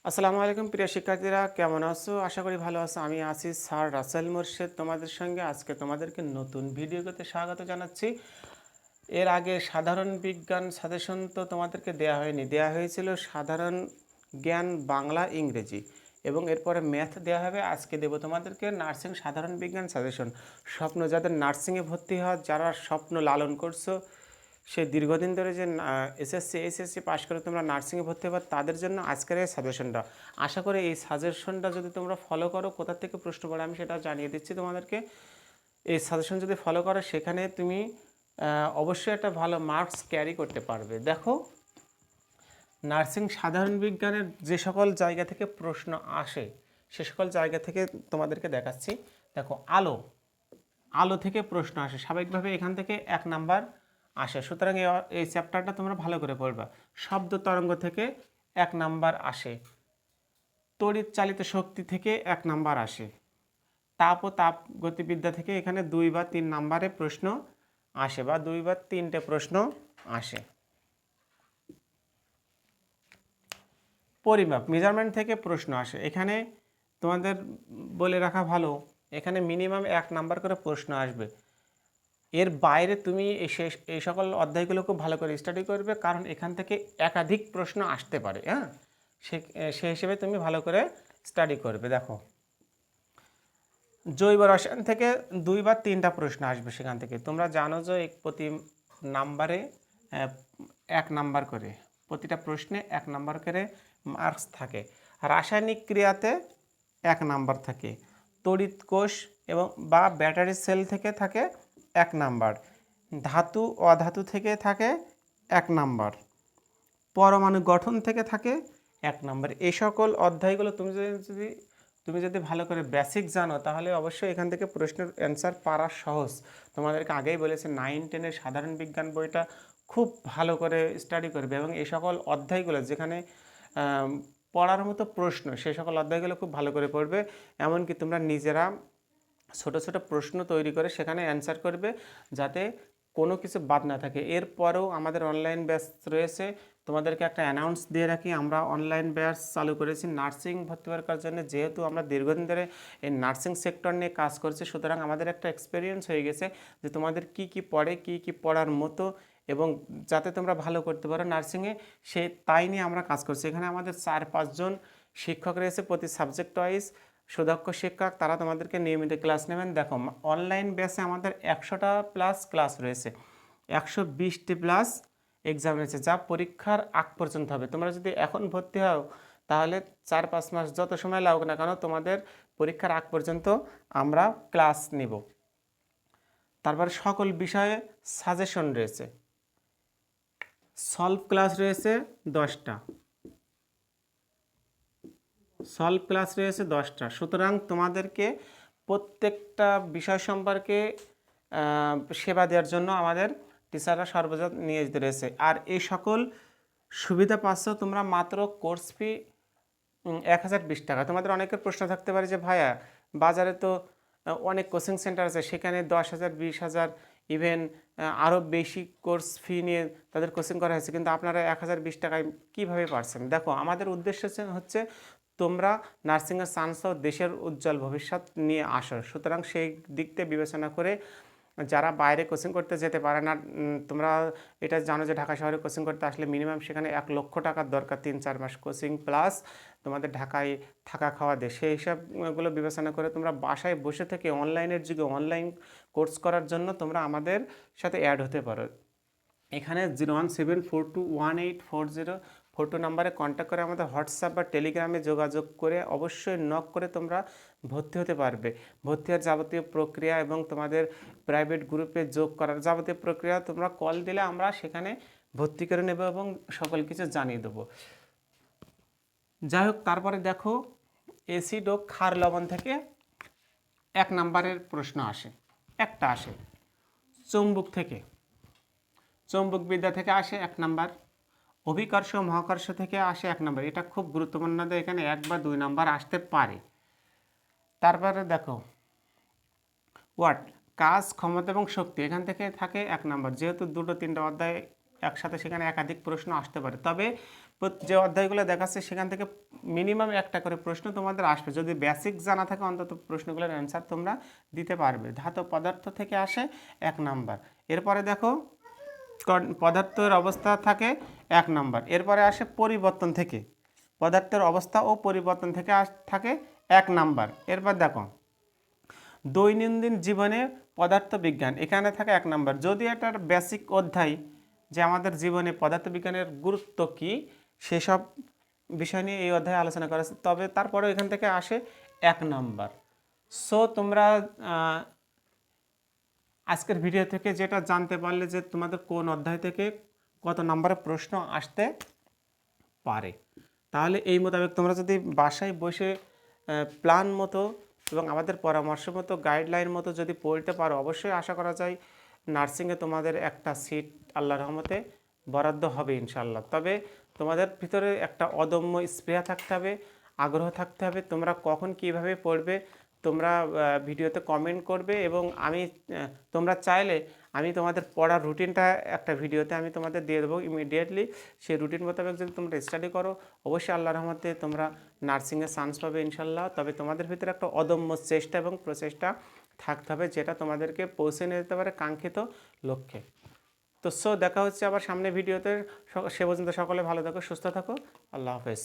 আসসালামু আলাইকুম প্রিয় শিক্ষার্থীরা, কেমন আছো? আশা করি ভালো আছো। আমি আছি স্যার রাসেল মোর্শেদ তোমাদের সঙ্গে। আজকে তোমাদেরকে নতুন ভিডিওতে স্বাগত জানাচ্ছি। এর আগে সাধারণ বিজ্ঞান সাজেশন তো তোমাদেরকে দেয়া হয়নি, দেয়া হয়েছিল সাধারণ জ্ঞান বাংলা ইংরেজি এবং এরপরে ম্যাথ দেওয়া হবে। আজকে দেব তোমাদেরকে নার্সিং সাধারণ বিজ্ঞান সাজেশন। স্বপ্ন যাদের নার্সিংয়ে ভর্তি হওয়ার, যারা স্বপ্ন লালন করছো, সে দীর্ঘদিন ধরে যে এসএসসি এইচএসসি পাশ করে তোমরা নার্সিংয়ে ভর্তি হবে, তাদের জন্য আজকের এই সাজেশনটা। আশা করি এই সাজেশনটা যদি তোমরা ফলো করো, কোথা থেকে প্রশ্ন পড়ে আমি সেটা জানিয়ে দিচ্ছি তোমাদেরকে। এই সাজেশন যদি ফলো করো, সেখানে তুমি অবশ্যই একটা ভালো মার্কস ক্যারি করতে পারবে। দেখো, নার্সিং সাধারণ বিজ্ঞানের যে সকল জায়গা থেকে প্রশ্ন আসে, সে সকল জায়গা থেকে তোমাদেরকে দেখাচ্ছি। দেখো, আলো আলো থেকে প্রশ্ন আসে স্বাভাবিকভাবে, এখান থেকে 1 নাম্বার আসে। সুতরাং এই চ্যাপ্টারটা তোমরা ভালো করে পড়বা। শব্দ তরঙ্গ থেকে 1 নাম্বার আসে। তড়িৎ চালিত শক্তি থেকে 1 নাম্বার আসে। তাপ ও তাপ গতিবিদ্যা থেকে এখানে 2 বা 3 নাম্বারে প্রশ্ন আসে, বা 2 বা 3টে প্রশ্ন আসে। পরিমাপ মেজারমেন্ট থেকে প্রশ্ন আসে। এখানে তোমাদের বলে রাখা ভালো, এখানে মিনিমাম 1 নাম্বার করে প্রশ্ন আসবে। এর বাইরে তুমি এই সকল অধ্যায়গুলো খুব ভালো করে স্টাডি করবে, কারণ এখান থেকে একাধিক প্রশ্ন আসতে পারে। হ্যাঁ, সে হিসেবে তুমি ভালো করে স্টাডি করবে। দেখো, জৈব রসায়ন থেকে 2 বা 3টা প্রশ্ন আসবে। সেখান থেকে তোমরা জানো যে প্রতি নাম্বারে 1 নাম্বার করে, প্রতিটা প্রশ্নে 1 নাম্বার করে মার্কস থাকে। রাসায়নিক ক্রিয়াতে 1 নাম্বার থাকে। তড়িৎ কোষ এবং বা ব্যাটারি সেল থেকে থাকে 1 নাম্বার। ধাতু অধাতু থেকে থাকে 1 নাম্বার। পরমাণু গঠন থেকে থাকে 1 নাম্বার। এই সকল অধ্যায়গুলো তুমি যদি ভালো করে বেসিক জানো, তাহলে অবশ্যই এখান থেকে প্রশ্নের অ্যান্সার পারা সহজ। তোমাদেরকে আগেই বলেছে 9-10 সাধারণ বিজ্ঞান বইটা খুব ভালো করে স্টাডি করবে, এবং এই সকল অধ্যায়গুলো যেখানে পড়ার মতো প্রশ্ন, সেই সকল অধ্যায়গুলো খুব ভালো করে পড়বে। এমনকি তোমরা নিজেরা ছোট ছোট প্রশ্ন তৈরি করে সেখানে অ্যান্সার করবে, যাতে কোনো কিছু বাদ না থাকে। এরপরেও আমাদের অনলাইন ব্যাচ রয়েছে। তোমাদেরকে একটা অ্যানাউন্স দিয়ে রাখি, আমরা অনলাইন ব্যাচ চালু করেছি নার্সিং ভর্তি হওয়ার জন্য। যেহেতু আমরা দীর্ঘদিন ধরে এই নার্সিং সেক্টর নিয়ে কাজ করছি, সুতরাং আমাদের একটা এক্সপিরিয়েন্স হয়ে গেছে যে তোমাদের কি কি পড়ে, কি কি পড়ার মতো, এবং যাতে তোমরা ভালো করতে পারো নার্সিংয়ে, তাই নিয়ে আমরা কাজ করছি। এখানে আমাদের 4-5 জন শিক্ষক রয়েছে প্রতি সাবজেক্ট ওয়াইজ, সুদক্ষ শিক্ষক, তারা তোমাদেরকে নিয়মিত ক্লাস নেবেন। দেখো, অনলাইন বেসে আমাদের 100টা প্লাস ক্লাস রয়েছে, 120টি প্লাস এক্সাম রয়েছে, যা পরীক্ষার আগ পর্যন্ত হবে। তোমরা যদি এখন ভর্তি হও, তাহলে 4-5 মাস যত সময় লাগুক না কেন, তোমাদের পরীক্ষার আগ পর্যন্ত আমরা ক্লাস নিব। তারপর সকল বিষয়ে সাজেশন রয়েছে। সলভ ক্লাস রয়েছে 10টা, সলভ ক্লাস রয়েছে 10টা। সুতরাং তোমাদেরকে প্রত্যেকটা বিষয় সম্পর্কে সেবা দেওয়ার জন্য আমাদের টিচাররা সর্বদা নিয়োজিত রয়েছে। আর এই সকল সুবিধা পাচ্ছ তোমরা মাত্র কোর্স ফি 1020 টাকা। তোমাদের অনেকের প্রশ্ন থাকতে পারে যে ভাইয়া, বাজারে তো অনেক কোচিং সেন্টার আছে, সেখানে 10,000 20,000 ইভেন আরও বেশি কোর্স ফি নিয়ে তাদের কোচিং করা হয়েছে, কিন্তু আপনারা 1020 টাকায় কীভাবে পারছেন? দেখো, আমাদের উদ্দেশ্য হচ্ছে তোমরা নার্সিংয়ের চান্স ও দেশের উজ্জ্বল ভবিষ্যৎ নিয়ে আসো। সুতরাং সেই দিকতে বিবেচনা করে যারা বাইরে কোচিং করতে যেতে পারে না, তোমরা এটা জানো যে ঢাকা শহরে কোচিং করতে আসলে মিনিমাম সেখানে 1 লক্ষ টাকার দরকার, 3-4 মাস কোচিং প্লাস তোমাদের ঢাকায় থাকা খাওয়া দেয়। সেই হিসাবগুলো বিবেচনা করে তোমরা বাসায় বসে থেকে অনলাইনের যুগে অনলাইন কোর্স করার জন্য তোমরা আমাদের সাথে অ্যাড হতে পারো। এখানে 0174218404 নাম্বারে কন্ট্যাক্ট করে আমাদের হোয়াটসঅ্যাপ বা টেলিগ্রামে যোগাযোগ করে অবশ্যই নক করে তোমরা ভর্তি হতে পারবে। ভর্তি হওয়ার যাবতীয় প্রক্রিয়া এবং তোমাদের প্রাইভেট গ্রুপে যোগ করার যাবতীয় প্রক্রিয়া তোমরা কল দিলে আমরা সেখানে ভর্তি করে নেব এবং সকল কিছু জানিয়ে দেবো। যাই হোক, তারপরে দেখো, অ্যাসিড ও ক্ষার লবণ থেকে 1 নাম্বারের প্রশ্ন আসে, একটা আসে। চৌম্বক বিদ্যা থেকে আসে 1 নাম্বার। অভিকর্ষ মহাকর্ষ থেকে আসে 1 নাম্বার। এটা খুব গুরুত্বপূর্ণ, এখানে 1 বা 2 নাম্বার আসতে পারে। তারপরে দেখো, ওয়াট কাজ, ক্ষমতা এবং শক্তি, এখান থেকে থাকে 1 নাম্বার। যেহেতু 2-3টা অধ্যায় একসাথে, সেখানে একাধিক প্রশ্ন আসতে পারে। তবে যে অধ্যায়গুলো দেখাচ্ছে সেখান থেকে মিনিমাম একটা করে প্রশ্ন তোমাদের আসবে। যদি বেসিক জানা থাকে অন্তত প্রশ্নগুলোর অ্যান্সার তোমরা দিতে পারবে। ধাতব পদার্থ থেকে আসে 1 নাম্বার। এরপরে দেখো পদার্থের অবস্থা থাকে 1 নাম্বার। এরপরে আসে পরিবর্তন থেকে, পদার্থের অবস্থা ও পরিবর্তন থেকে থাকে 1 নাম্বার। এরপর দেখো দৈনন্দিন জীবনে পদার্থবিজ্ঞান, এখানে থাকে 1 নাম্বার। যদি এটার বেসিক অধ্যায় যে আমাদের জীবনে পদার্থবিজ্ঞানের গুরুত্ব কী সেসব বিষয় নিয়ে এই অধ্যায়ে আলোচনা করা আছে, তবে তারপরেও এখান থেকে আসে 1 নাম্বার। সো তোমরা আজকের ভিডিও থেকে যেটা জানতে পারলে যে তোমাদের কোন অধ্যায় থেকে কত নম্বরের প্রশ্ন আসতে পারে, তাহলে এই মোতাবেক তোমরা যদি বাসায় বসে প্ল্যান মতো এবং আমাদের পরামর্শ মতো গাইডলাইন মতো যদি পড়তে পারো, অবশ্যই আশা করা যায় নার্সিংয়ে তোমাদের একটা সিট আল্লাহর রহমতে বরাদ্দ হবে ইনশাল্লাহ। তবে তোমাদের ভিতরে একটা অদম্য স্পৃহা থাকতে হবে, আগ্রহ থাকতে হবে। তোমরা কখন কিভাবে পড়বে তোমরা ভিডিওতে কমেন্ট করবে, এবং আমি তোমরা চাইলে আমি তোমাদের পড়ার রুটিনটা একটা ভিডিওতে আমি তোমাদের দিয়ে দেবো ইমিডিয়েটলি। সেই রুটিন মোতাবেক যদি তোমরা স্টাডি করো, অবশ্যই আল্লাহর রহমতে তোমরা নার্সিংয়ে চান্স পাবে ইনশাল্লাহ। তবে তোমাদের ভিতরে একটা অদম্য চেষ্টা এবং প্রচেষ্টা থাকতে হবে, যেটা তোমাদেরকে পৌঁছে নিয়ে যেতে পারে কাঙ্ক্ষিত লক্ষ্যে। তো দেখা হচ্ছে আবার সামনে ভিডিওতে। সে পর্যন্ত সকলে ভালো থাকো, সুস্থ থাকো। আল্লাহ হাফেজ।